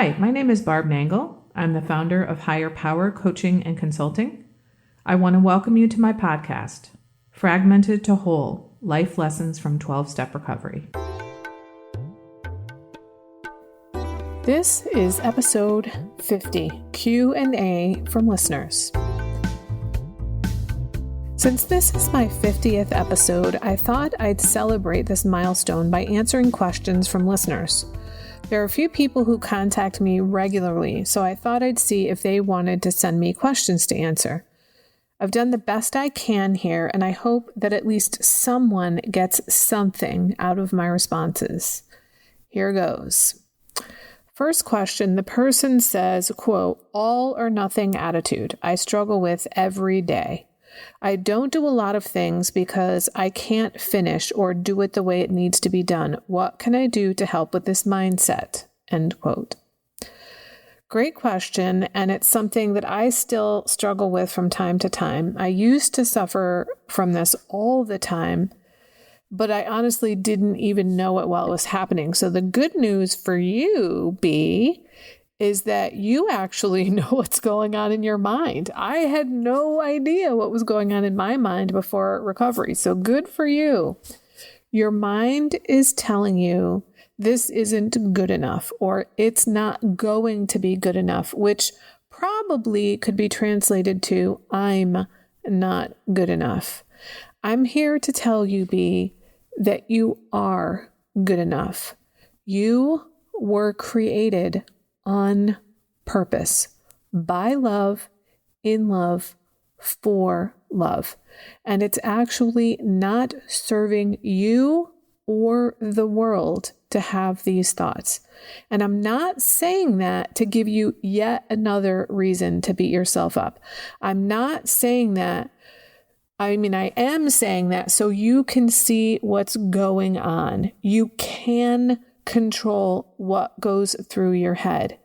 Hi, my name is Barb Nangle. I'm the founder of Higher Power Coaching and Consulting. I want to welcome you to my podcast, Fragmented to Whole, Life Lessons from 12-Step Recovery. This is episode 50, Q&A from listeners. Since this is my 50th episode, I thought I'd celebrate this milestone by answering questions from listeners. There are a few people who contact me regularly, so I thought I'd see if they wanted to send me questions to answer. I've done the best I can here, and I hope that at least someone gets something out of my responses. Here goes. First question, the person says, quote, all or nothing attitude I struggle with every day. I don't do a lot of things because I can't finish or do it the way it needs to be done. What can I do to help with this mindset? End quote. Great question, and it's something that I still struggle with from time to time. I used to suffer from this all the time, but I honestly didn't even know it while it was happening. So the good news for you, B, is that you actually know what's going on in your mind. I had no idea what was going on in my mind before recovery. So good for you. Your mind is telling you this isn't good enough, or it's not going to be good enough, which probably could be translated to I'm not good enough. I'm here to tell you, B, that you are good enough. You were created on purpose, by love, in love, for love. And it's actually not serving you or the world to have these thoughts. And I'm not saying that to give you yet another reason to beat yourself up. I'm not saying that. I am saying that so you can see what's going on. You can control what goes through your head.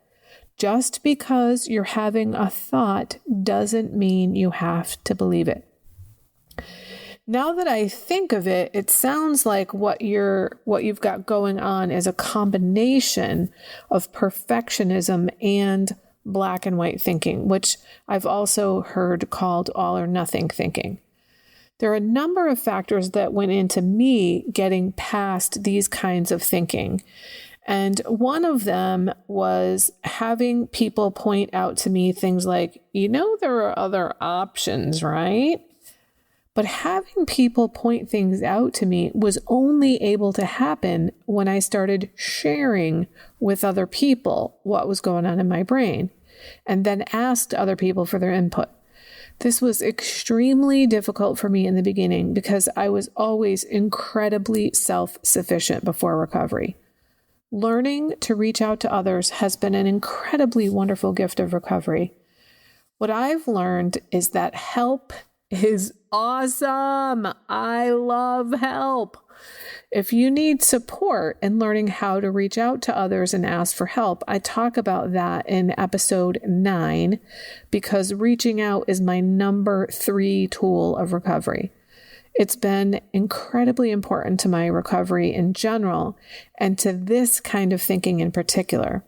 Just because you're having a thought doesn't mean you have to believe it. Now that I think of it, it sounds like what you've got going on is a combination of perfectionism and black and white thinking, which I've also heard called all or nothing thinking. There are a number of factors that went into me getting past these kinds of thinking. And one of them was having people point out to me things like, there are other options, right? But having people point things out to me was only able to happen when I started sharing with other people what was going on in my brain, and then asked other people for their input. This was extremely difficult for me in the beginning because I was always incredibly self-sufficient before recovery. Learning to reach out to others has been an incredibly wonderful gift of recovery. What I've learned is that help is awesome. I love help. If you need support in learning how to reach out to others and ask for help, I talk about that in episode 9 because reaching out is my number 3 tool of recovery. It's been incredibly important to my recovery in general and to this kind of thinking in particular.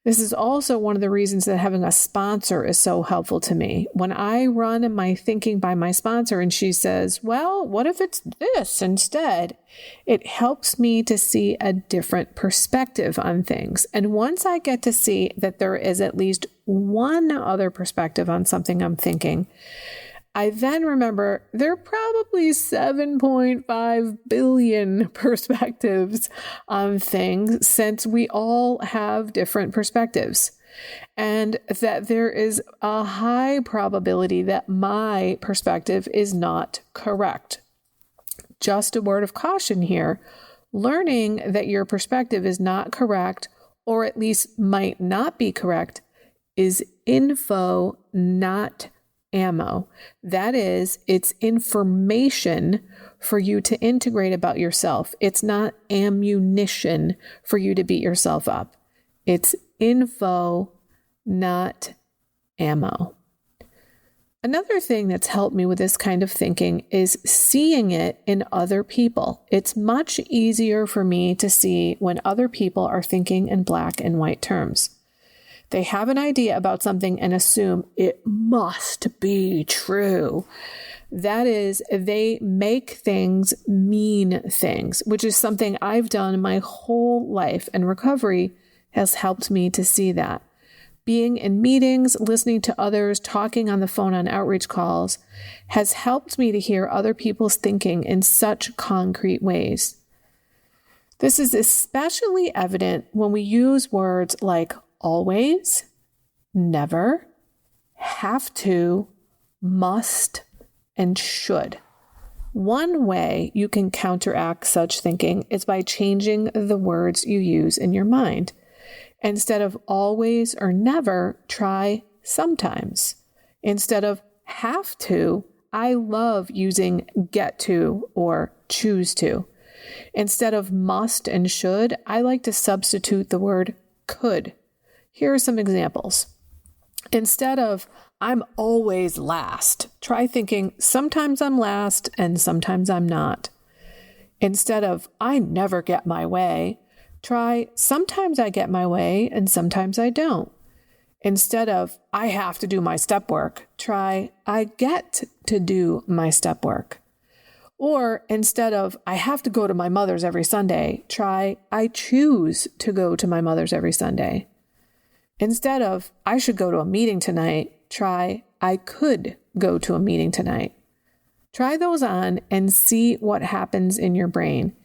This is also one of the reasons that having a sponsor is so helpful to me. When I run my thinking by my sponsor and she says, well, what if it's this instead? It helps me to see a different perspective on things. And once I get to see that there is at least one other perspective on something I'm thinking, I then remember there are probably 7.5 billion perspectives on things since we all have different perspectives, and that there is a high probability that my perspective is not correct. Just a word of caution here, learning that your perspective is not correct, or at least might not be correct, is info, not ammo. That is, it's information for you to integrate about yourself. It's not ammunition for you to beat yourself up. It's info, not ammo. Another thing that's helped me with this kind of thinking is seeing it in other people. It's much easier for me to see when other people are thinking in black and white terms. They have an idea about something and assume it must be true. That is, they make things mean things, which is something I've done my whole life, and recovery has helped me to see that. Being in meetings, listening to others, talking on the phone on outreach calls has helped me to hear other people's thinking in such concrete ways. This is especially evident when we use words like always, never, have to, must, and should. One way you can counteract such thinking is by changing the words you use in your mind. Instead of always or never, try sometimes. Instead of have to, I love using get to or choose to. Instead of must and should, I like to substitute the word could. Here are some examples. Instead of I'm always last, try thinking sometimes I'm last and sometimes I'm not. Instead of I never get my way, try sometimes I get my way and sometimes I don't. Instead of I have to do my step work, try I get to do my step work. Or instead of I have to go to my mother's every Sunday, try I choose to go to my mother's every Sunday. Instead of I should go to a meeting tonight, try I could go to a meeting tonight. Try those on and see what happens in your brain.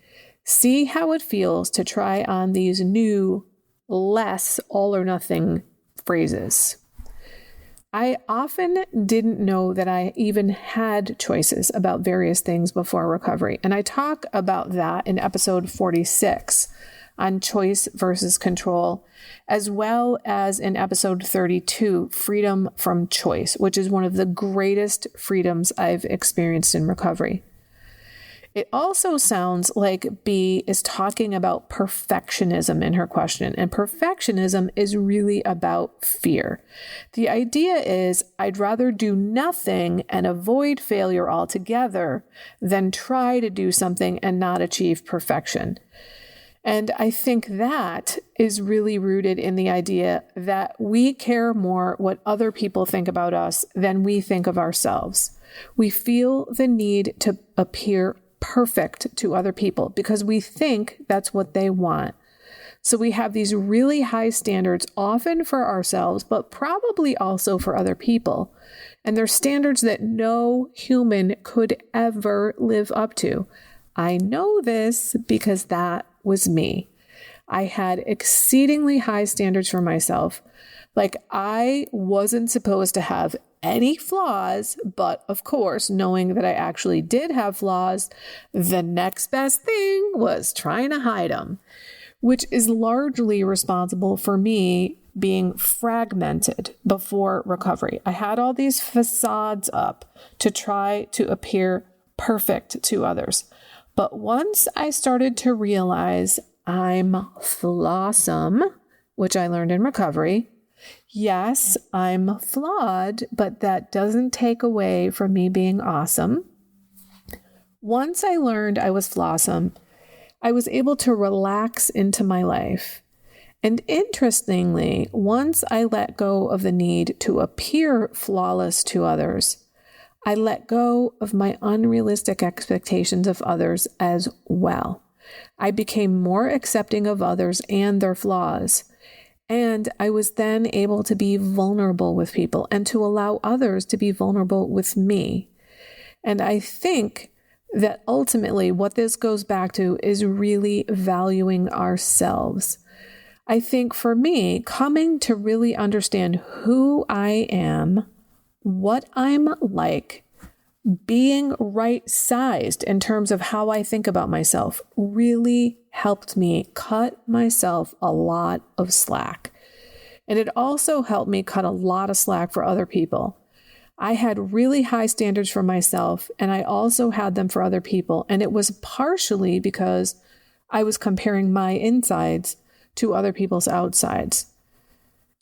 See how it feels to try on these new, less all or nothing phrases. I often didn't know that I even had choices about various things before recovery, and I talk about that in episode 46 on choice versus control, as well as in episode 32, freedom from choice, which is one of the greatest freedoms I've experienced in recovery. It also sounds like B is talking about perfectionism in her question, and perfectionism is really about fear. The idea is I'd rather do nothing and avoid failure altogether than try to do something and not achieve perfection. And I think that is really rooted in the idea that we care more what other people think about us than we think of ourselves. We feel the need to appear perfect to other people because we think that's what they want. So we have these really high standards, often for ourselves, but probably also for other people. And they're standards that no human could ever live up to. I know this because that was me. I had exceedingly high standards for myself. Like I wasn't supposed to have any flaws, but of course, knowing that I actually did have flaws, the next best thing was trying to hide them, which is largely responsible for me being fragmented before recovery. I had all these facades up to try to appear perfect to others. But once I started to realize I'm flawsome, which I learned in recovery, yes, I'm flawed, but that doesn't take away from me being awesome. Once I learned I was flawsome, I was able to relax into my life. And interestingly, once I let go of the need to appear flawless to others, I let go of my unrealistic expectations of others as well. I became more accepting of others and their flaws. And I was then able to be vulnerable with people and to allow others to be vulnerable with me. And I think that ultimately what this goes back to is really valuing ourselves. I think for me, coming to really understand who I am, what I'm like, being right-sized in terms of how I think about myself really helped me cut myself a lot of slack. And it also helped me cut a lot of slack for other people. I had really high standards for myself, and I also had them for other people. And it was partially because I was comparing my insides to other people's outsides.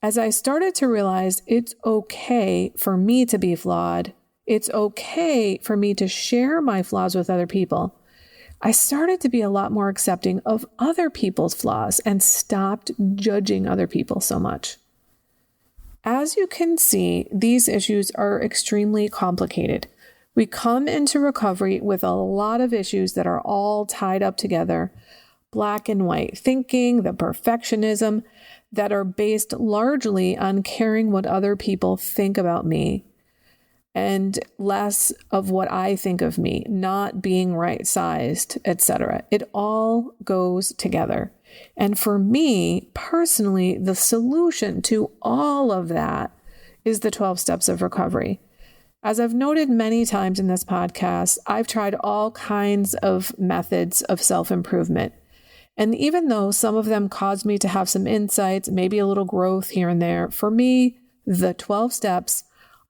As I started to realize it's okay for me to be flawed, it's okay for me to share my flaws with other people, I started to be a lot more accepting of other people's flaws and stopped judging other people so much. As you can see, these issues are extremely complicated. We come into recovery with a lot of issues that are all tied up together, black and white thinking, the perfectionism, that are based largely on caring what other people think about me and less of what I think of me, not being right-sized, etc. It all goes together. And for me, personally, the solution to all of that is the 12 steps of recovery. As I've noted many times in this podcast, I've tried all kinds of methods of self-improvement. And even though some of them caused me to have some insights, maybe a little growth here and there, for me, the 12 steps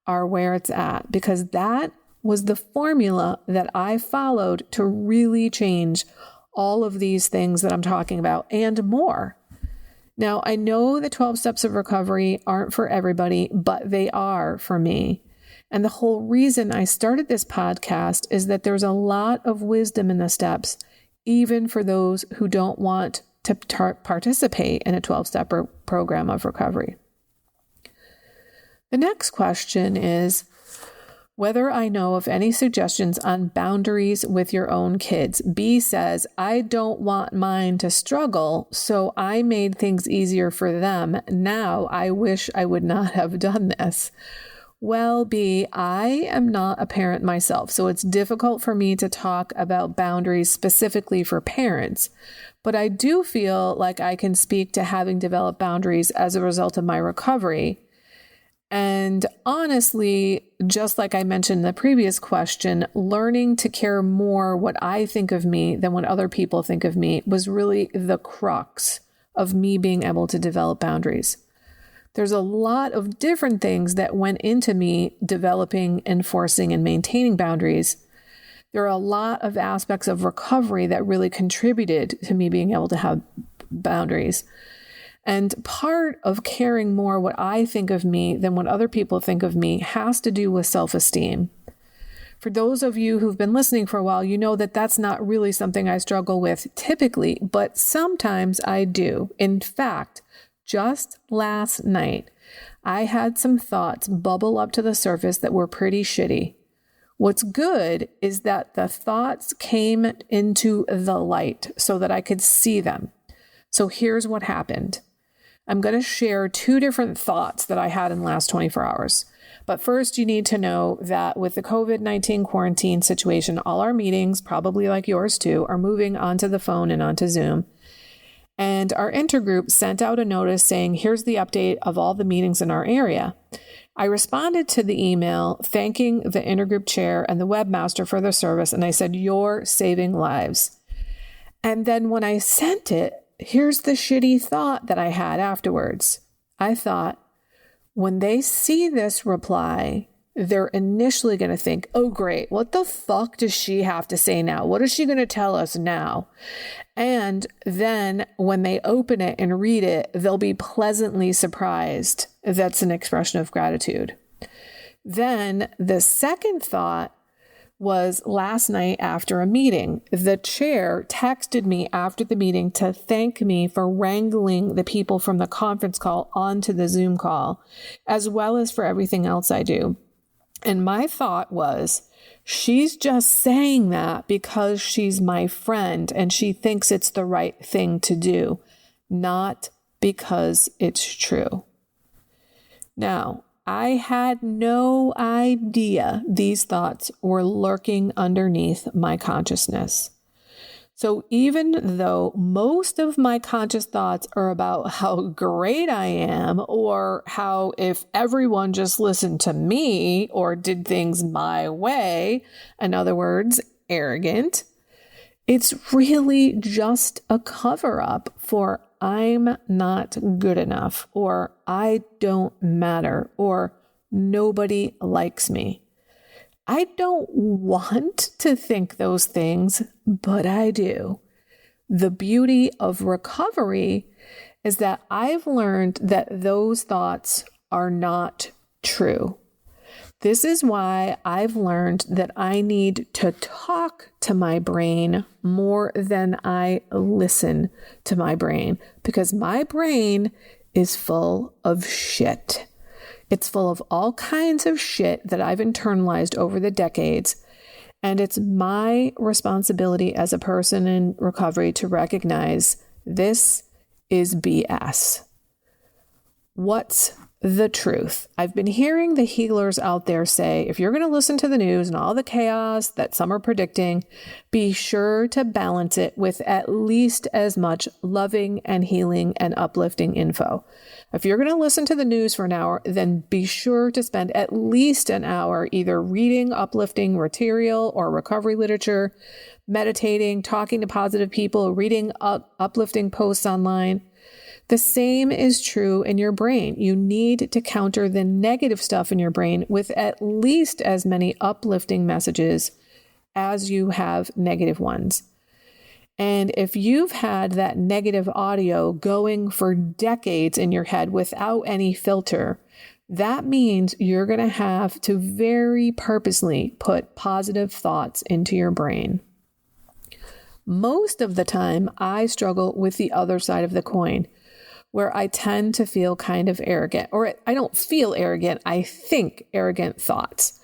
are where it's at, because that was the formula that I followed to really change all of these things that I'm talking about and more. Now, I know the 12 steps of recovery aren't for everybody, but they are for me. And the whole reason I started this podcast is that there's a lot of wisdom in the steps, even for those who don't want to participate in a 12-step program of recovery. The next question is whether I know of any suggestions on boundaries with your own kids. B says, I don't want mine to struggle, so I made things easier for them. Now I wish I would not have done this. Well, B, I am not a parent myself, so it's difficult for me to talk about boundaries specifically for parents, but I do feel like I can speak to having developed boundaries as a result of my recovery. And honestly, just like I mentioned in the previous question, learning to care more what I think of me than what other people think of me was really the crux of me being able to develop boundaries. There's a lot of different things that went into me developing, enforcing, and maintaining boundaries. There are a lot of aspects of recovery that really contributed to me being able to have boundaries. And part of caring more what I think of me than what other people think of me has to do with self-esteem. For those of you who've been listening for a while, you know that that's not really something I struggle with typically, but sometimes I do. In fact, just last night, I had some thoughts bubble up to the surface that were pretty shitty. What's good is that the thoughts came into the light so that I could see them. So here's what happened. I'm going to share two different thoughts that I had in the last 24 hours. But first, you need to know that with the COVID-19 quarantine situation, all our meetings, probably like yours too, are moving onto the phone and onto Zoom. And our intergroup sent out a notice saying, here's the update of all the meetings in our area. I responded to the email thanking the intergroup chair and the webmaster for their service. And I said, you're saving lives. And then when I sent it, here's the shitty thought that I had afterwards. I thought, when they see this reply, they're initially going to think, oh, great. What the fuck does she have to say now? What is she going to tell us now? And then when they open it and read it, they'll be pleasantly surprised. That's an expression of gratitude. Then the second thought was last night after a meeting. The chair texted me after the meeting to thank me for wrangling the people from the conference call onto the Zoom call, as well as for everything else I do. And my thought was, she's just saying that because she's my friend and she thinks it's the right thing to do, not because it's true. Now, I had no idea these thoughts were lurking underneath my consciousness. So even though most of my conscious thoughts are about how great I am, or how if everyone just listened to me or did things my way, in other words, arrogant, it's really just a cover-up for I'm not good enough, or I don't matter, or nobody likes me. I don't want to think those things, but I do. The beauty of recovery is that I've learned that those thoughts are not true. This is why I've learned that I need to talk to my brain more than I listen to my brain, because my brain is full of shit. It's full of all kinds of shit that I've internalized over the decades. And it's my responsibility as a person in recovery to recognize this is BS. What's the truth? I've been hearing the healers out there say, if you're going to listen to the news and all the chaos that some are predicting, be sure to balance it with at least as much loving and healing and uplifting info. If you're going to listen to the news for an hour, then be sure to spend at least an hour either reading uplifting material or recovery literature, meditating, talking to positive people, reading uplifting posts online. The same is true in your brain. You need to counter the negative stuff in your brain with at least as many uplifting messages as you have negative ones. And if you've had that negative audio going for decades in your head without any filter, that means you're going to have to very purposely put positive thoughts into your brain. Most of the time, I struggle with the other side of the coin, where I tend to feel kind of arrogant, or I don't feel arrogant, I think arrogant thoughts.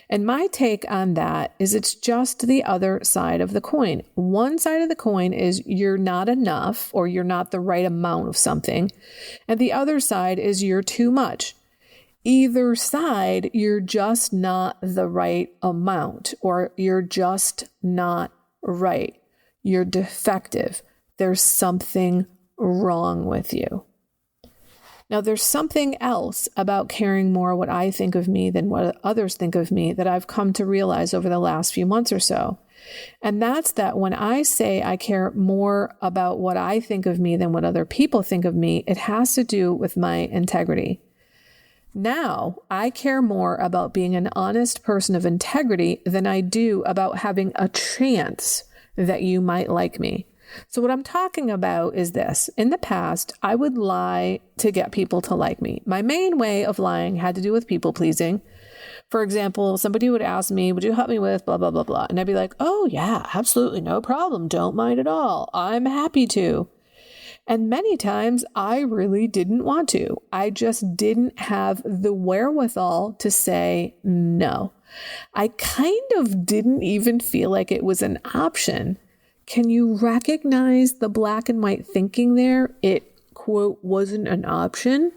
And my take on that is it's just the other side of the coin. One side of the coin is you're not enough, or you're not the right amount of something. And the other side is you're too much. Either side, you're just not the right amount, or you're just not right. You're defective. There's something wrong with you. Now, there's something else about caring more what I think of me than what others think of me that I've come to realize over the last few months or so. And that's that when I say I care more about what I think of me than what other people think of me, it has to do with my integrity. Now, I care more about being an honest person of integrity than I do about having a chance that you might like me. So what I'm talking about is this. In the past, I would lie to get people to like me. My main way of lying had to do with people pleasing. For example, somebody would ask me, would you help me with blah, blah, blah, blah. And I'd be like, oh yeah, absolutely. No problem. Don't mind at all. I'm happy to. And many times I really didn't want to. I just didn't have the wherewithal to say no. I kind of didn't even feel like it was an option. Can you recognize the black and white thinking there? It, quote, wasn't an option.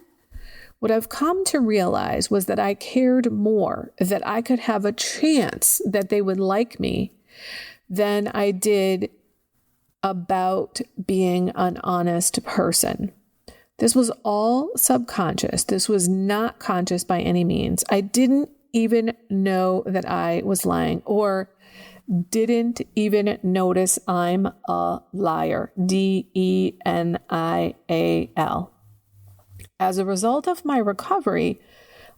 What I've come to realize was that I cared more that I could have a chance that they would like me than I did about being an honest person. This was all subconscious. This was not conscious by any means. I didn't even know that I was lying, or didn't even notice I'm a liar. DENIAL. As a result of my recovery,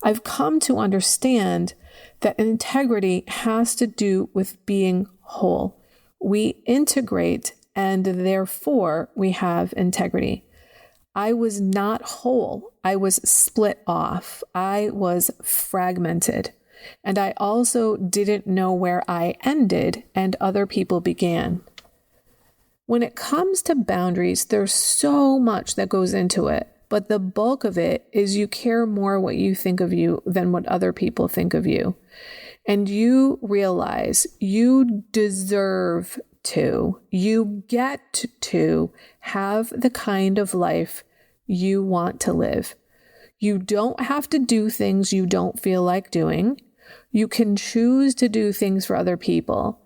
I've come to understand that integrity has to do with being whole. We integrate, and therefore we have integrity. I was not whole. I was split off. I was fragmented. And I also didn't know where I ended and other people began. When it comes to boundaries, there's so much that goes into it, but the bulk of it is you care more what you think of you than what other people think of you. And you realize you deserve to, you get to have the kind of life you want to live. You don't have to do things you don't feel like doing. You can choose to do things for other people.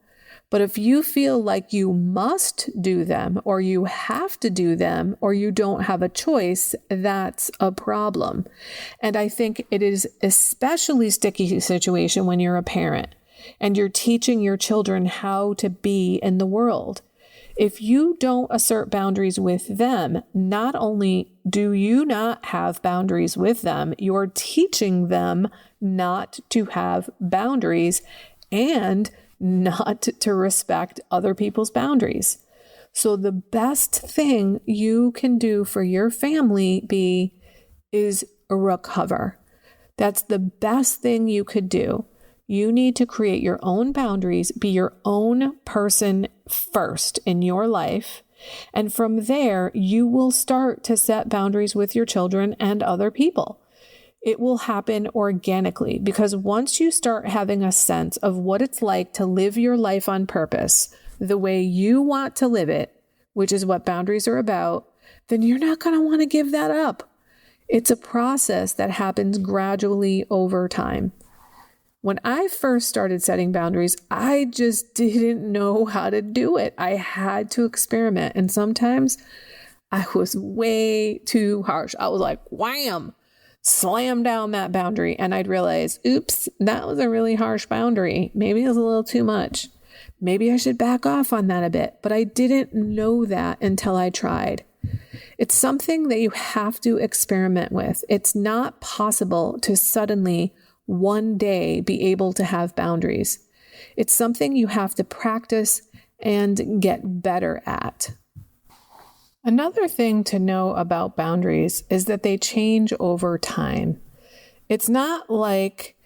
But if you feel like you must do them, or you have to do them, or you don't have a choice, that's a problem. And I think it is especially sticky situation when you're a parent and you're teaching your children how to be in the world. If you don't assert boundaries with them, not only do you not have boundaries with them, you're teaching them not to have boundaries and not to respect other people's boundaries. So the best thing you can do for your family is recover. That's the best thing you could do. You need to create your own boundaries, be your own person first in your life. And from there, you will start to set boundaries with your children and other people. It will happen organically because once you start having a sense of what it's like to live your life on purpose, the way you want to live it, which is what boundaries are about, then you're not going to want to give that up. It's a process that happens gradually over time. When I first started setting boundaries, I just didn't know how to do it. I had to experiment. And sometimes I was way too harsh. I was like, wham, slam down that boundary. And I'd realize, oops, that was a really harsh boundary. Maybe it was a little too much. Maybe I should back off on that a bit. But I didn't know that until I tried. It's something that you have to experiment with. It's not possible to suddenly one day be able to have boundaries. It's something you have to practice and get better at. Another thing to know about boundaries is that they change over time. It's not like,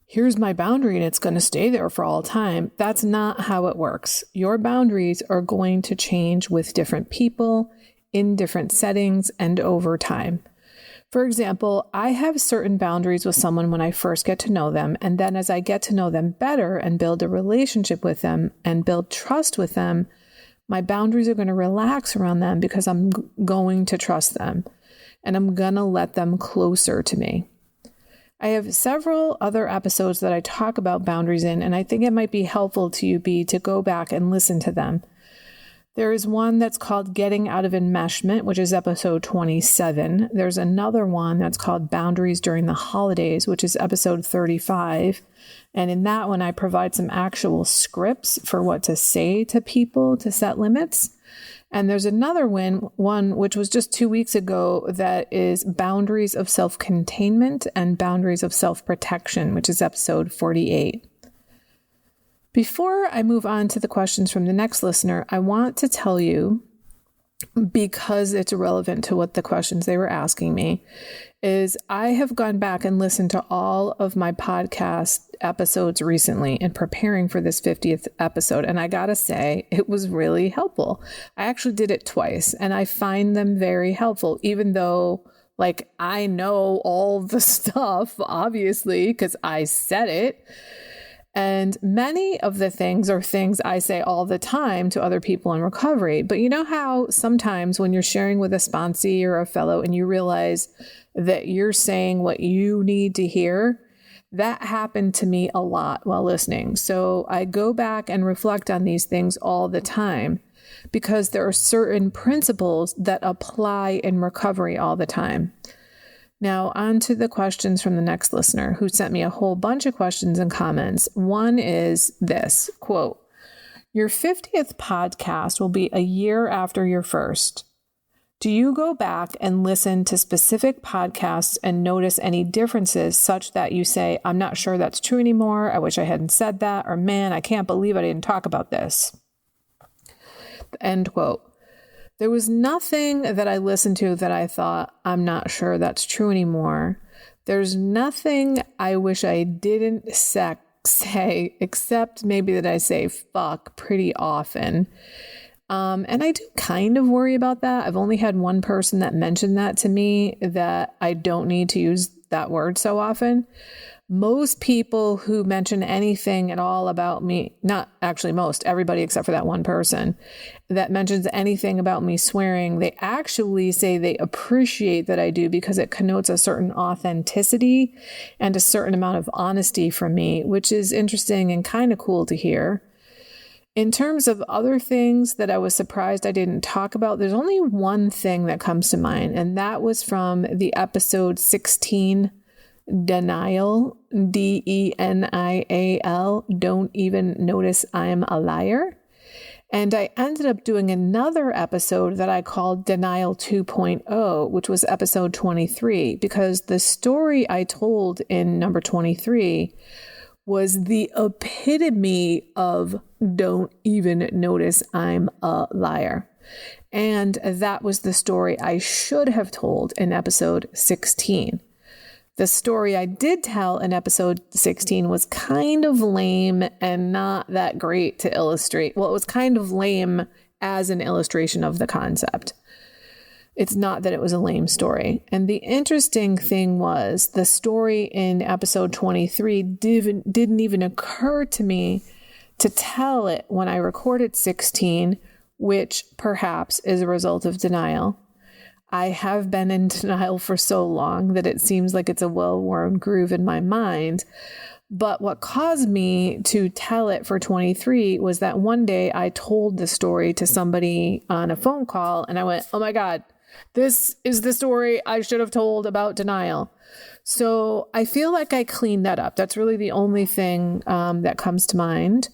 here's my boundary and it's going to stay there for all time. That's not how it works. Your boundaries are going to change with different people, in different settings, and over time. For example, I have certain boundaries with someone when I first get to know them, and then as I get to know them better and build a relationship with them and build trust with them, my boundaries are going to relax around them because I'm going to trust them and I'm going to let them closer to me. I have several other episodes that I talk about boundaries in, and I think it might be helpful to you to go back and listen to them. There is one that's called Getting Out of Enmeshment, which is episode 27. There's another one that's called Boundaries During the Holidays, which is episode 35. And in that one, I provide some actual scripts for what to say to people to set limits. And there's another one, which was just 2 weeks ago, that is Boundaries of Self-Containment and Boundaries of Self-Protection, which is episode 48. Before I move on to the questions from the next listener, I want to tell you, because it's relevant to what the questions they were asking me, is I have gone back and listened to all of my podcast episodes recently in preparing for this 50th episode. And I gotta say, it was really helpful. I actually did it twice and I find them very helpful, even though I know all the stuff, obviously, because I said it. And many of the things are things I say all the time to other people in recovery. But you know how sometimes when you're sharing with a sponsee or a fellow and you realize that you're saying what you need to hear, that happened to me a lot while listening. So I go back and reflect on these things all the time because there are certain principles that apply in recovery all the time. Now, on to the questions from the next listener who sent me a whole bunch of questions and comments. One is this, quote, "Your 50th podcast will be a year after your first. Do you go back and listen to specific podcasts and notice any differences such that you say, I'm not sure that's true anymore. I wish I hadn't said that. Or man, I can't believe I didn't talk about this." End quote. There was nothing that I listened to that I thought, I'm not sure that's true anymore. There's nothing I wish I didn't say, except maybe that I say fuck pretty often. And I do kind of worry about that. I've only had one person that mentioned that to me, that I don't need to use that word so often. Most people who mention anything at all about me, not actually most, everybody except for that one person that mentions anything about me swearing, they actually say they appreciate that I do because it connotes a certain authenticity and a certain amount of honesty from me, which is interesting and kind of cool to hear. In terms of other things that I was surprised I didn't talk about, there's only one thing that comes to mind, and that was from the episode 16, Denial, DENIAL, Don't Even Notice I'm a Liar. And I ended up doing another episode that I called Denial 2.0, which was episode 23, because the story I told in number 23 was the epitome of don't even notice I'm a liar. And that was the story I should have told in episode 16. The story I did tell in episode 16 was kind of lame and not that great to illustrate. Well, it was kind of lame as an illustration of the concept. It's not that it was a lame story. And the interesting thing was the story in episode 23 didn't even occur to me to tell it when I recorded 16, which perhaps is a result of denial. I have been in denial for so long that it seems like it's a well-worn groove in my mind. But what caused me to tell it for 23 was that one day I told the story to somebody on a phone call and I went, oh my God, this is the story I should have told about denial. So I feel like I cleaned that up. That's really the only thing that comes to mind.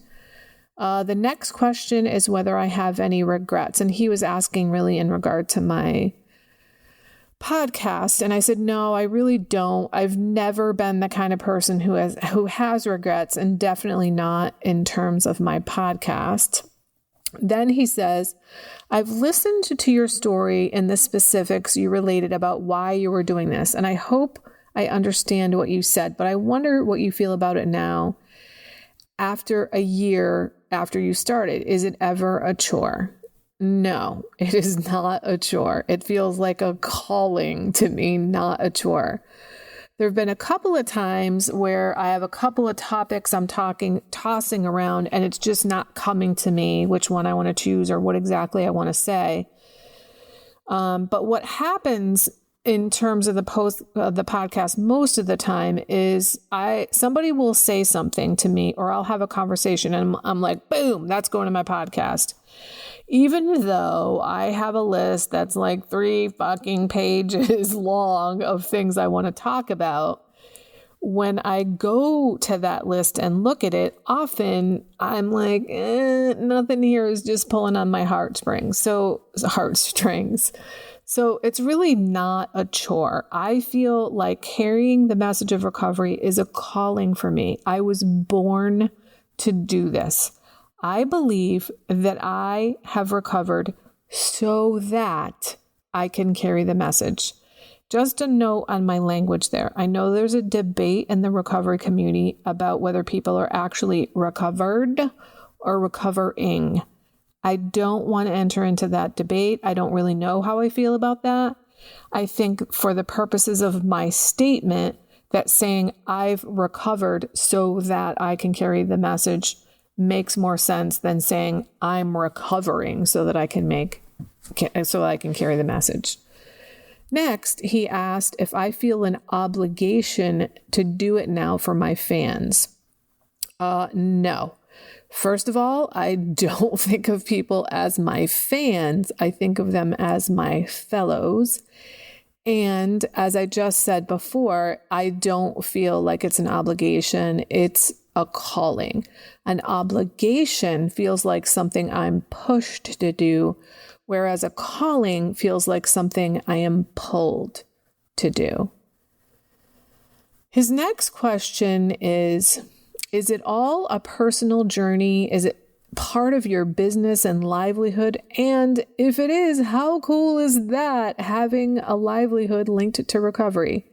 The next question is whether I have any regrets. And he was asking really in regard to my podcast. And I said, no, I really don't. I've never been the kind of person who has regrets, and definitely not in terms of my podcast. Then he says, I've listened to your story and the specifics you related about why you were doing this. And I hope I understand what you said, but I wonder what you feel about it now after a year after you started. Is it ever a chore? No, it is not a chore. It feels like a calling to me, not a chore. There have been a couple of times where I have a couple of topics I'm tossing around, and it's just not coming to me which one I want to choose or what exactly I want to say. But what happens in terms of the podcast most of the time is somebody will say something to me, or I'll have a conversation and I'm like, boom, that's going to my podcast. Even though I have a list that's like 3 fucking pages long of things I want to talk about, when I go to that list and look at it, often I'm like, nothing here is just pulling on my heartstrings. So it's really not a chore. I feel like carrying the message of recovery is a calling for me. I was born to do this. I believe that I have recovered so that I can carry the message. Just a note on my language there. I know there's a debate in the recovery community about whether people are actually recovered or recovering. I don't want to enter into that debate. I don't really know how I feel about that. I think for the purposes of my statement, that saying I've recovered so that I can carry the message makes more sense than saying I'm recovering so that I can carry the message. Next, he asked if I feel an obligation to do it now for my fans. No. First of all, I don't think of people as my fans. I think of them as my fellows. And as I just said before, I don't feel like it's an obligation. It's a calling. An obligation feels like something I'm pushed to do, whereas a calling feels like something I am pulled to do. His next question is it all a personal journey? Is it part of your business and livelihood? And if it is, how cool is that, having a livelihood linked to recovery?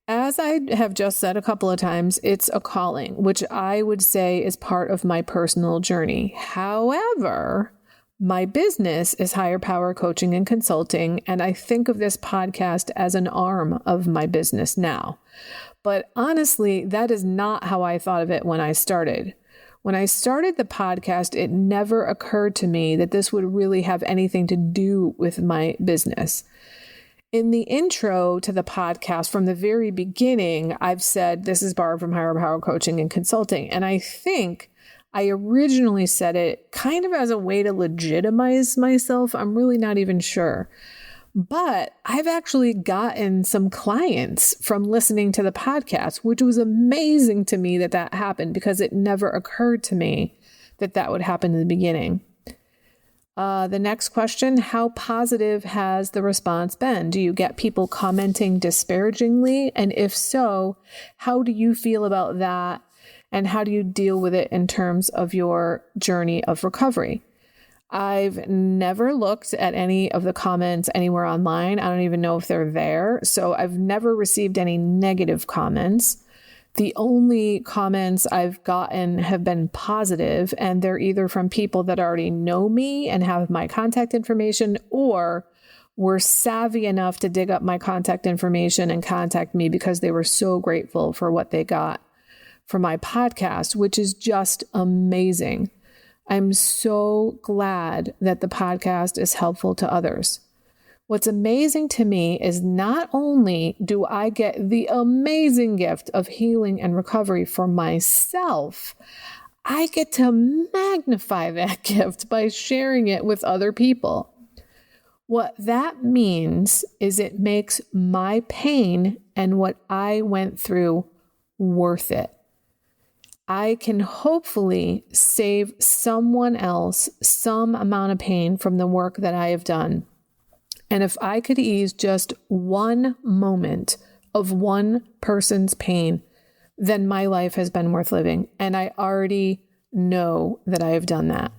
As I have just said a couple of times, it's a calling, which I would say is part of my personal journey. However, my business is higher power coaching and consulting, and I think of this podcast as an arm of my business now. But honestly, that is not how I thought of it when I started. When I started the podcast, it never occurred to me that this would really have anything to do with my business. In the intro to the podcast, from the very beginning, I've said this is Barb from Higher Power Coaching and Consulting. And I think I originally said it kind of as a way to legitimize myself. I'm really not even sure. But I've actually gotten some clients from listening to the podcast, which was amazing to me that happened, because it never occurred to me that would happen in the beginning. The next question, how positive has the response been? Do you get people commenting disparagingly? And if so, how do you feel about that? And how do you deal with it in terms of your journey of recovery? I've never looked at any of the comments anywhere online. I don't even know if they're there. So I've never received any negative comments. The only comments I've gotten have been positive, and they're either from people that already know me and have my contact information, or were savvy enough to dig up my contact information and contact me because they were so grateful for what they got from my podcast, which is just amazing. I'm so glad that the podcast is helpful to others. What's amazing to me is not only do I get the amazing gift of healing and recovery for myself, I get to magnify that gift by sharing it with other people. What that means is it makes my pain and what I went through worth it. I can hopefully save someone else some amount of pain from the work that I have done. And if I could ease just one moment of one person's pain, then my life has been worth living. And I already know that I have done that.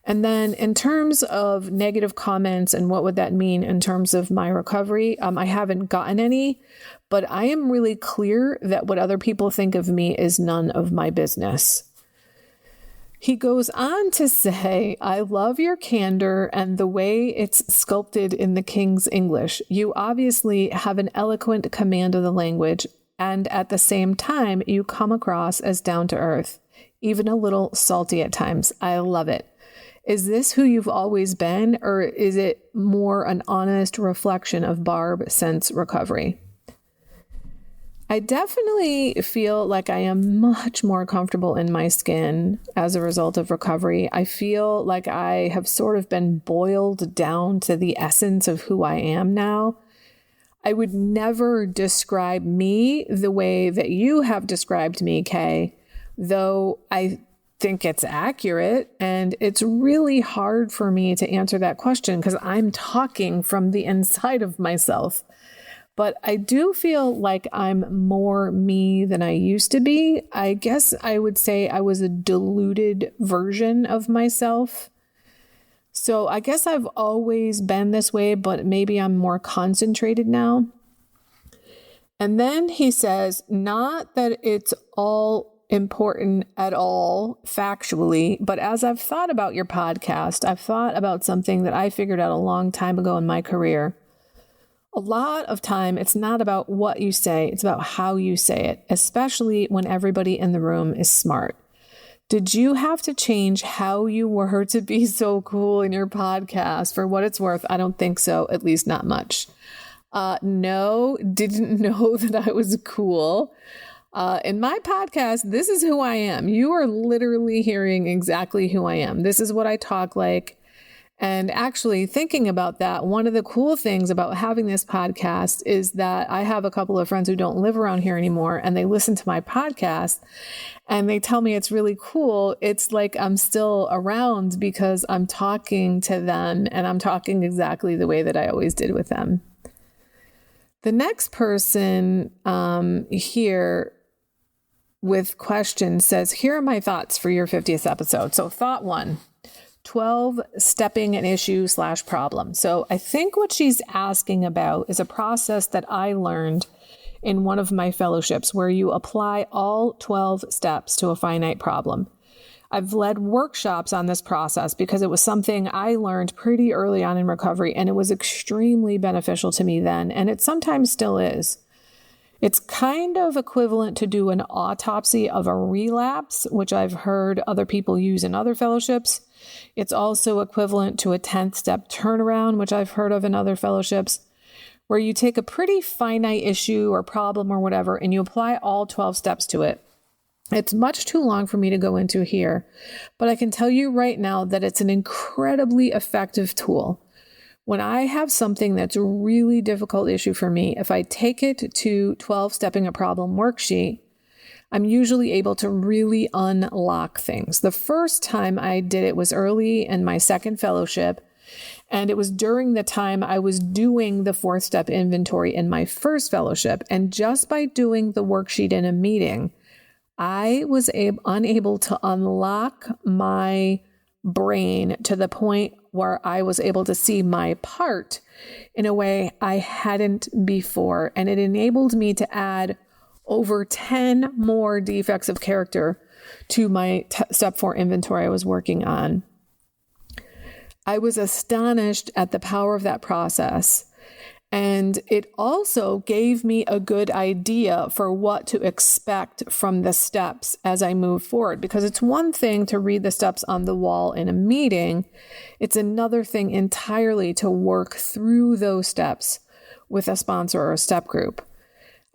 And then in terms of negative comments and what would that mean in terms of my recovery, I haven't gotten any, but I am really clear that what other people think of me is none of my business. He goes on to say, I love your candor and the way it's sculpted in the King's English. You obviously have an eloquent command of the language, and at the same time, you come across as down to earth, even a little salty at times. I love it. Is this who you've always been, or is it more an honest reflection of Barb since recovery? I definitely feel like I am much more comfortable in my skin as a result of recovery. I feel like I have sort of been boiled down to the essence of who I am now. I would never describe me the way that you have described me, Kay, though I think it's accurate. And it's really hard for me to answer that question because I'm talking from the inside of myself. But I do feel like I'm more me than I used to be. I guess I would say I was a diluted version of myself. So I guess I've always been this way, but maybe I'm more concentrated now. And then he says, not that it's all important at all factually, but as I've thought about your podcast, I've thought about something that I figured out a long time ago in my career. A lot of time, it's not about what you say, it's about how you say it, especially when everybody in the room is smart. Did you have to change how you were to be so cool in your podcast? For what it's worth, I don't think so, at least not much. No, didn't know that I was cool. In my podcast, this is who I am. You are literally hearing exactly who I am. This is what I talk like. And actually thinking about that, one of the cool things about having this podcast is that I have a couple of friends who don't live around here anymore, and they listen to my podcast and they tell me it's really cool. It's like I'm still around because I'm talking to them and I'm talking exactly the way that I always did with them. The next person here with questions says, here are my thoughts for your 50th episode. So thought 1. 12 stepping an issue / problem. So I think what she's asking about is a process that I learned in one of my fellowships where you apply all 12 steps to a finite problem. I've led workshops on this process because it was something I learned pretty early on in recovery, and it was extremely beneficial to me then, and it sometimes still is. It's kind of equivalent to do an autopsy of a relapse, which I've heard other people use in other fellowships. It's also equivalent to a 10th step turnaround, which I've heard of in other fellowships, where you take a pretty finite issue or problem or whatever, and you apply all 12 steps to it. It's much too long for me to go into here, but I can tell you right now that it's an incredibly effective tool. When I have something that's a really difficult issue for me, if I take it to 12 Stepping a Problem worksheet, I'm usually able to really unlock things. The first time I did it was early in my second fellowship, and it was during the time I was doing the 4th step inventory in my first fellowship. And just by doing the worksheet in a meeting, I was unable to unlock my brain to the point where I was able to see my part in a way I hadn't before. And it enabled me to add over 10 more defects of character to my step 4 inventory I was working on. I was astonished at the power of that process. And it also gave me a good idea for what to expect from the steps as I move forward. Because it's one thing to read the steps on the wall in a meeting. It's another thing entirely to work through those steps with a sponsor or a step group.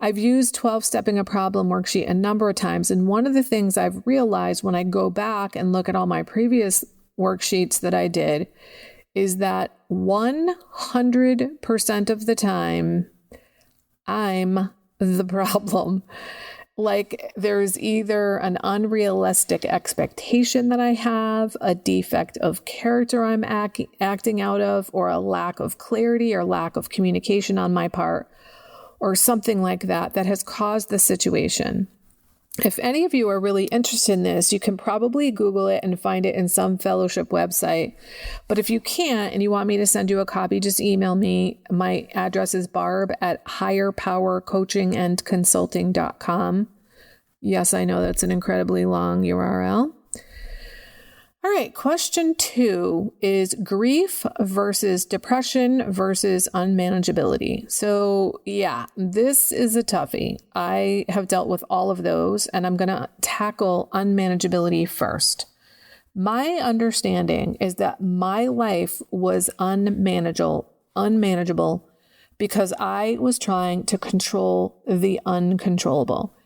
I've used 12-stepping a problem worksheet a number of times. And one of the things I've realized when I go back and look at all my previous worksheets that I did is that 100% of the time, I'm the problem. Like there's either an unrealistic expectation that I have, a defect of character I'm acting out of, or a lack of clarity or lack of communication on my part, or something like that that has caused the situation. If any of you are really interested in this, you can probably Google it and find it in some fellowship website. But if you can't and you want me to send you a copy, just email me. My address is barb@higherpowercoachingandconsulting.com. Yes, I know that's an incredibly long URL. All right, question 2 is grief versus depression versus unmanageability. So yeah, this is a toughie. I have dealt with all of those, and I'm going to tackle unmanageability first. My understanding is that my life was unmanageable because I was trying to control the uncontrollable.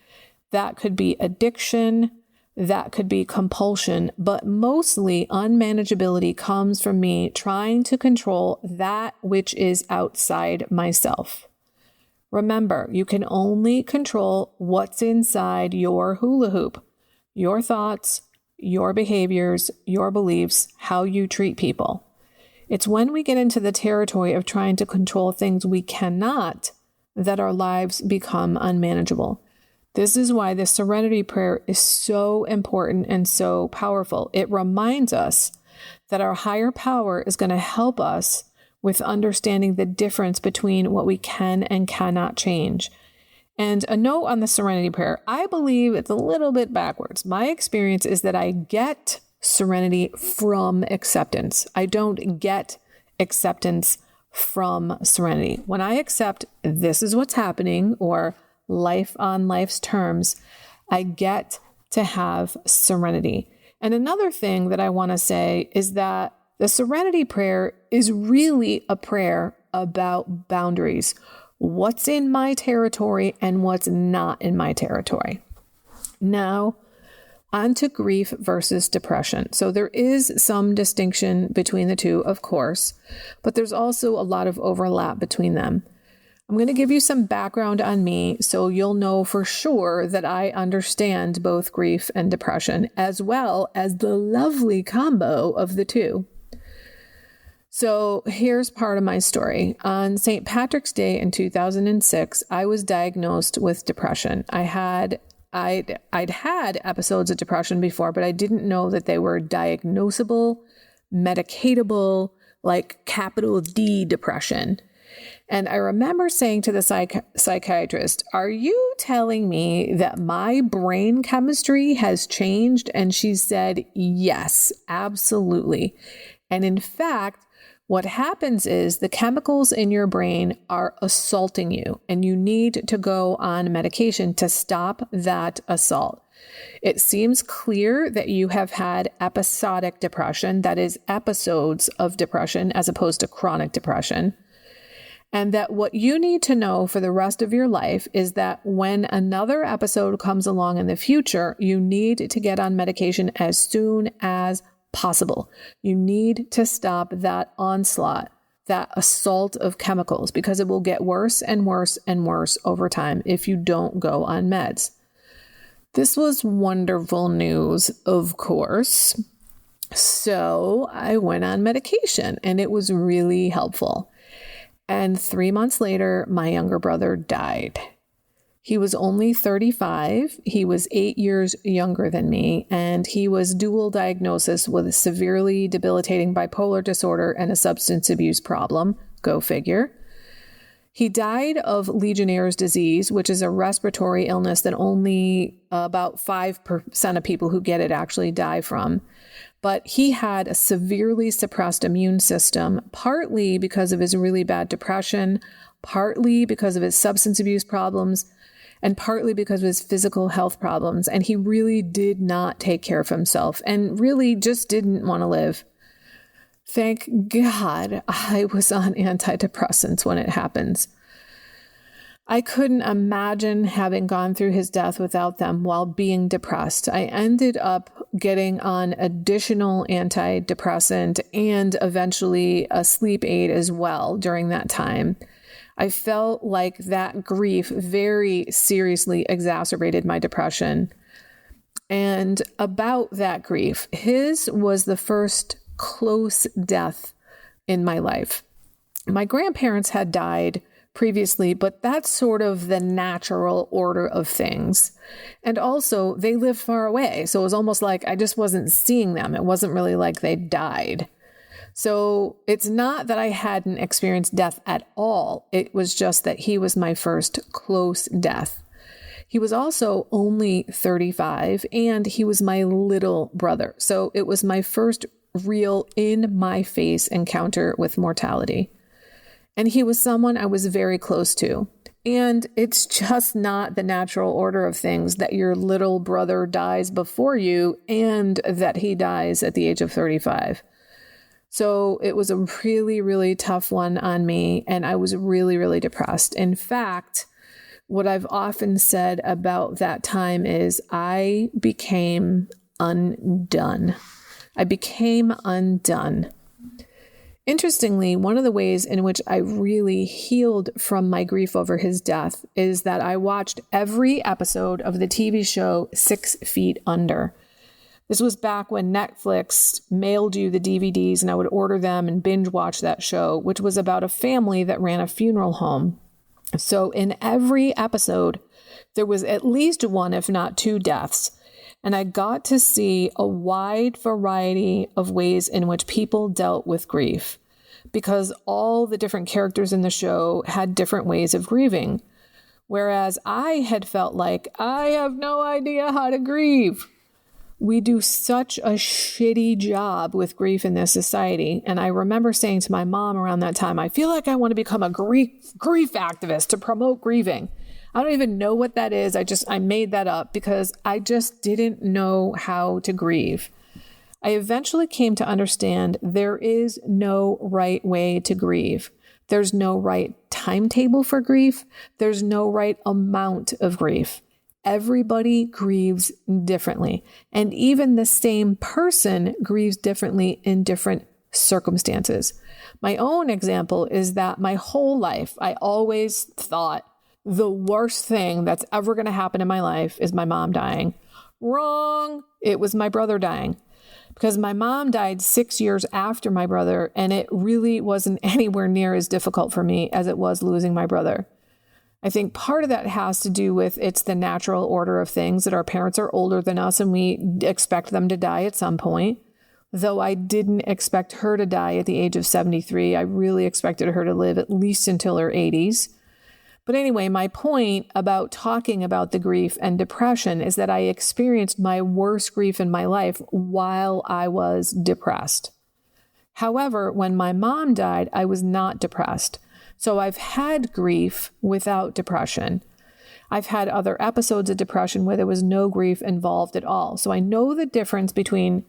That could be addiction, that could be compulsion, but mostly unmanageability comes from me trying to control that which is outside myself. Remember, you can only control what's inside your hula hoop, your thoughts, your behaviors, your beliefs, how you treat people. It's when we get into the territory of trying to control things we cannot that our lives become unmanageable. This is why the serenity prayer is so important and so powerful. It reminds us that our higher power is going to help us with understanding the difference between what we can and cannot change. And a note on the serenity prayer, I believe it's a little bit backwards. My experience is that I get serenity from acceptance. I don't get acceptance from serenity. When I accept this is what's happening, or life on life's terms, I get to have serenity. And another thing that I want to say is that the serenity prayer is really a prayer about boundaries. What's in my territory and what's not in my territory. Now, on to grief versus depression. So there is some distinction between the two, of course, but there's also a lot of overlap between them. I'm going to give you some background on me so you'll know for sure that I understand both grief and depression, as well as the lovely combo of the two. So here's part of my story. On St. Patrick's Day in 2006, I was diagnosed with depression. I'd had episodes of depression before, but I didn't know that they were diagnosable, medicatable, like capital D depression. And I remember saying to the psychiatrist, "Are you telling me that my brain chemistry has changed?" And she said, "Yes, absolutely." And in fact, what happens is the chemicals in your brain are assaulting you, and you need to go on medication to stop that assault. It seems clear that you have had episodic depression, that is, episodes of depression as opposed to chronic depression. And that what you need to know for the rest of your life is that when another episode comes along in the future, you need to get on medication as soon as possible. You need to stop that onslaught, that assault of chemicals, because it will get worse and worse and worse over time if you don't go on meds. This was wonderful news, of course. So I went on medication and it was really helpful. And 3 months later, my younger brother died. He was only 35. He was 8 years younger than me, and he was dual diagnosis with a severely debilitating bipolar disorder and a substance abuse problem. Go figure. He died of Legionnaire's disease, which is a respiratory illness that only about 5% of people who get it actually die from. But he had a severely suppressed immune system, partly because of his really bad depression, partly because of his substance abuse problems, and partly because of his physical health problems. And he really did not take care of himself and really just didn't want to live. Thank God I was on antidepressants when it happens. I couldn't imagine having gone through his death without them while being depressed. I ended up getting on additional antidepressant and eventually a sleep aid as well during that time. I felt like that grief very seriously exacerbated my depression. And about that grief, his was the first close death in my life. My grandparents had died previously, but that's sort of the natural order of things. And also, they lived far away. So it was almost like I just wasn't seeing them. It wasn't really like they died. So it's not that I hadn't experienced death at all. It was just that he was my first close death. He was also only 35, and he was my little brother. So it was my first real in-my-face encounter with mortality. And he was someone I was very close to. And it's just not the natural order of things that your little brother dies before you and that he dies at the age of 35. So it was a really, really tough one on me, and I was really, really depressed. In fact, what I've often said about that time is I became undone. I became undone. Interestingly, one of the ways in which I really healed from my grief over his death is that I watched every episode of the TV show 6 Feet Under. This was back when Netflix mailed you the DVDs and I would order them and binge watch that show, which was about a family that ran a funeral home. So in every episode, there was at least one, if not 2 deaths. And I got to see a wide variety of ways in which people dealt with grief, because all the different characters in the show had different ways of grieving. Whereas I had felt like I have no idea how to grieve. We do such a shitty job with grief in this society. And I remember saying to my mom around that time, I feel like I want to become a grief activist to promote grieving. I don't even know what that is. I made that up because I just didn't know how to grieve. I eventually came to understand there is no right way to grieve. There's no right timetable for grief. There's no right amount of grief. Everybody grieves differently. And even the same person grieves differently in different circumstances. My own example is that my whole life, I always thought the worst thing that's ever going to happen in my life is my mom dying. Wrong. It was my brother dying. Because my mom died 6 years after my brother, and it really wasn't anywhere near as difficult for me as it was losing my brother. I think part of that has to do with it's the natural order of things that our parents are older than us and we expect them to die at some point. Though I didn't expect her to die at the age of 73. I really expected her to live at least until her 80s. But anyway, my point about talking about the grief and depression is that I experienced my worst grief in my life while I was depressed. However, when my mom died, I was not depressed. So I've had grief without depression. I've had other episodes of depression where there was no grief involved at all. So I know the difference between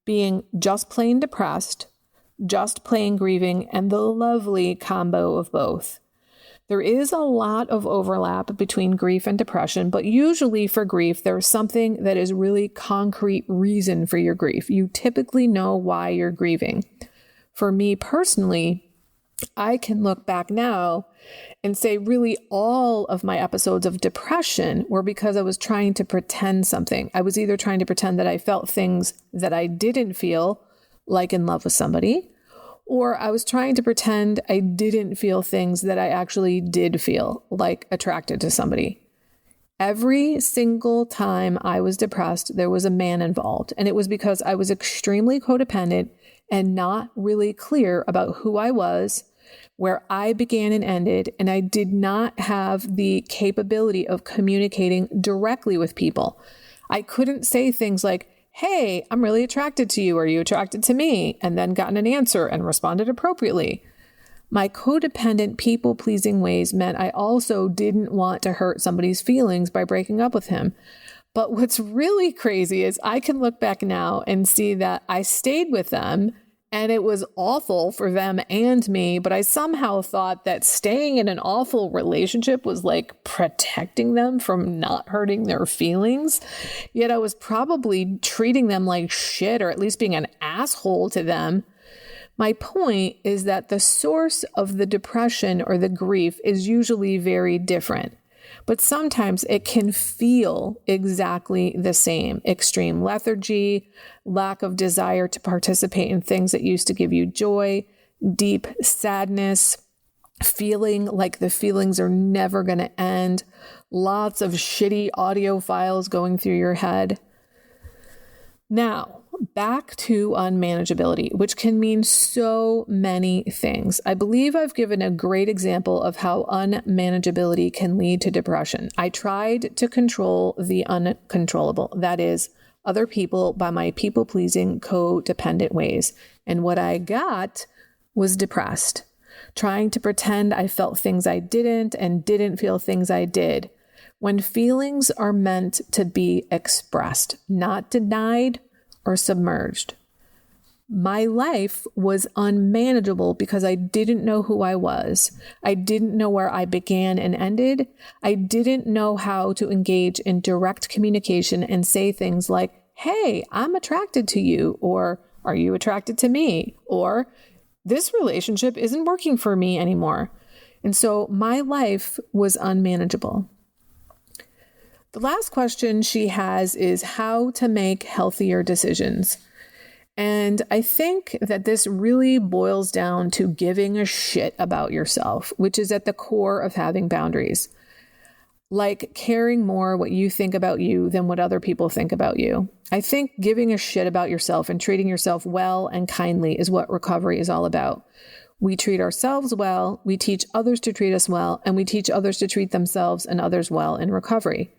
being just plain depressed, just plain grieving, and the lovely combo of both. There is a lot of overlap between grief and depression, but usually for grief, there's something that is really concrete reason for your grief. You typically know why you're grieving. For me personally, I can look back now and say really all of my episodes of depression were because I was trying to pretend something. I was either trying to pretend that I felt things that I didn't feel, like in love with somebody, or I was trying to pretend I didn't feel things that I actually did feel, like attracted to somebody. Every single time I was depressed, there was a man involved. And it was because I was extremely codependent and not really clear about who I was, where I began and ended. And I did not have the capability of communicating directly with people. I couldn't say things like, hey, I'm really attracted to you. Are you attracted to me? And then gotten an answer and responded appropriately. My codependent, people-pleasing ways meant I also didn't want to hurt somebody's feelings by breaking up with him. But what's really crazy is I can look back now and see that I stayed with them and it was awful for them and me, but I somehow thought that staying in an awful relationship was like protecting them from not hurting their feelings. Yet I was probably treating them like shit, or at least being an asshole to them. My point is that the source of the depression or the grief is usually very different, but sometimes it can feel exactly the same. Extreme lethargy, lack of desire to participate in things that used to give you joy, deep sadness, feeling like the feelings are never going to end, lots of shitty audio files going through your head. Now, back to unmanageability, which can mean so many things. I believe I've given a great example of how unmanageability can lead to depression. I tried to control the uncontrollable, that is, other people, by my people-pleasing, codependent ways. And what I got was depressed, trying to pretend I felt things I didn't and didn't feel things I did. When feelings are meant to be expressed, not denied or submerged. My life was unmanageable because I didn't know who I was. I didn't know where I began and ended. I didn't know how to engage in direct communication and say things like, hey, I'm attracted to you, or are you attracted to me? Or this relationship isn't working for me anymore. And so my life was unmanageable. The last question she has is how to make healthier decisions. And I think that this really boils down to giving a shit about yourself, which is at the core of having boundaries. Like caring more what you think about you than what other people think about you. I think giving a shit about yourself and treating yourself well and kindly is what recovery is all about. We treat ourselves well, we teach others to treat us well, and we teach others to treat themselves and others well in recovery.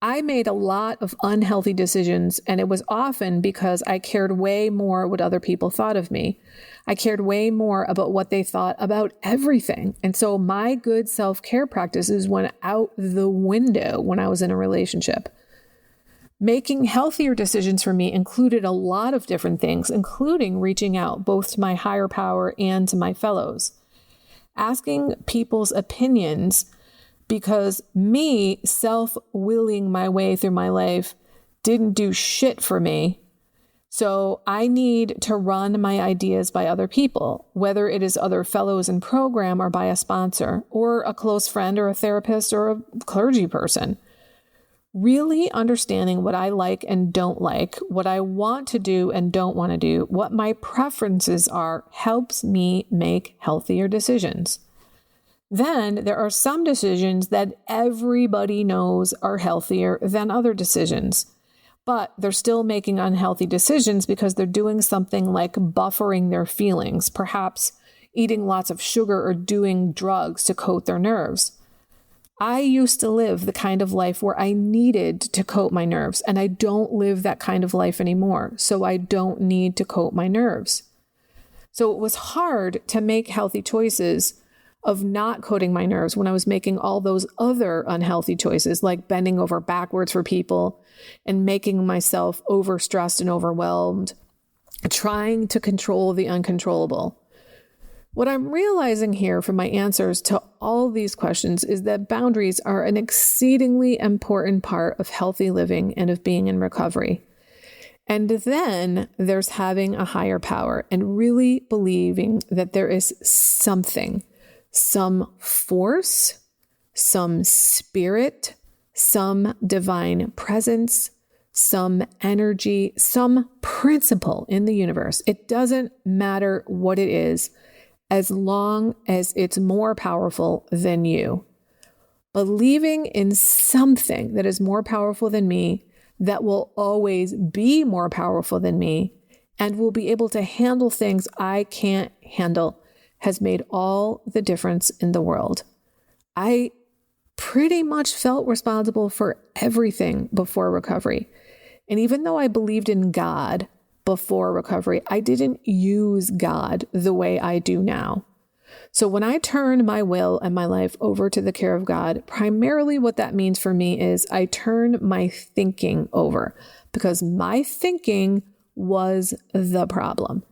I made a lot of unhealthy decisions, and it was often because I cared way more what other people thought of me. I cared way more about what they thought about everything. And so my good self-care practices went out the window when I was in a relationship. Making healthier decisions for me included a lot of different things, including reaching out both to my higher power and to my fellows. Asking people's opinions, because me self-willing my way through my life didn't do shit for me. So I need to run my ideas by other people, whether it is other fellows in program or by a sponsor or a close friend or a therapist or a clergy person. Really understanding what I like and don't like, what I want to do and don't want to do, what my preferences are, helps me make healthier decisions. Then there are some decisions that everybody knows are healthier than other decisions, but they're still making unhealthy decisions because they're doing something like buffering their feelings, perhaps eating lots of sugar or doing drugs to coat their nerves. I used to live the kind of life where I needed to coat my nerves, and I don't live that kind of life anymore, so I don't need to coat my nerves. So it was hard to make healthy choices of not coating my nerves when I was making all those other unhealthy choices, like bending over backwards for people and making myself overstressed and overwhelmed, trying to control the uncontrollable. What I'm realizing here from my answers to all these questions is that boundaries are an exceedingly important part of healthy living and of being in recovery. And then there's having a higher power and really believing that there is something, some force, some spirit, some divine presence, some energy, some principle in the universe. It doesn't matter what it is, as long as it's more powerful than you. believing in something that is more powerful than me, that will always be more powerful than me, and will be able to handle things I can't handle, has made all the difference in the world. I pretty much felt responsible for everything before recovery. And even though I believed in God before recovery, I didn't use God the way I do now. So when I turn my will and my life over to the care of God, primarily what that means for me is I turn my thinking over, because my thinking was the problem.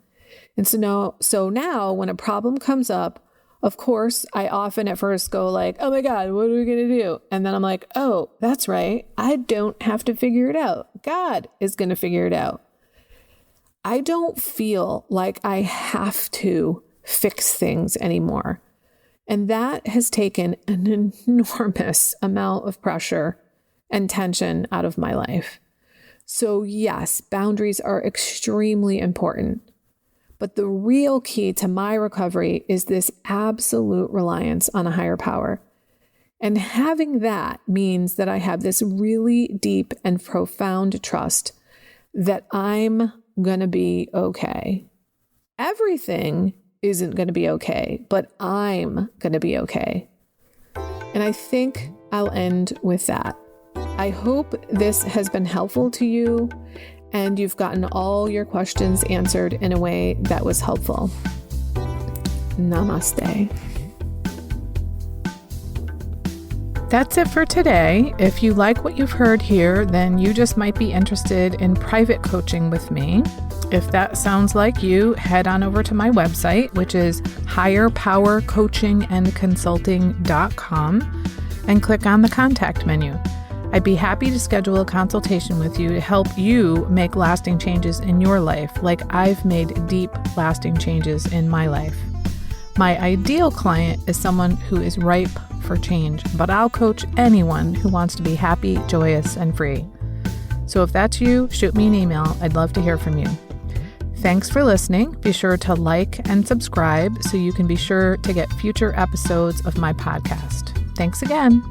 And so now when a problem comes up, of course, I often at first go like, oh my God, what are we going to do? And then I'm like, oh, that's right. I don't have to figure it out. God is going to figure it out. I don't feel like I have to fix things anymore. And that has taken an enormous amount of pressure and tension out of my life. So yes, boundaries are extremely important. But the real key to my recovery is this absolute reliance on a higher power. And having that means that I have this really deep and profound trust that I'm going to be okay. Everything isn't going to be okay, but I'm going to be okay. And I think I'll end with that. I hope this has been helpful to you and you've gotten all your questions answered in a way that was helpful. Namaste. That's it for today. If you like what you've heard here, then you just might be interested in private coaching with me. If that sounds like you, head on over to my website, which is higherpowercoachingandconsulting.com, and click on the contact menu. I'd be happy to schedule a consultation with you to help you make lasting changes in your life, like I've made deep, lasting changes in my life. My ideal client is someone who is ripe for change, but I'll coach anyone who wants to be happy, joyous, and free. So if that's you, shoot me an email. I'd love to hear from you. Thanks for listening. Be sure to like and subscribe so you can be sure to get future episodes of my podcast. Thanks again.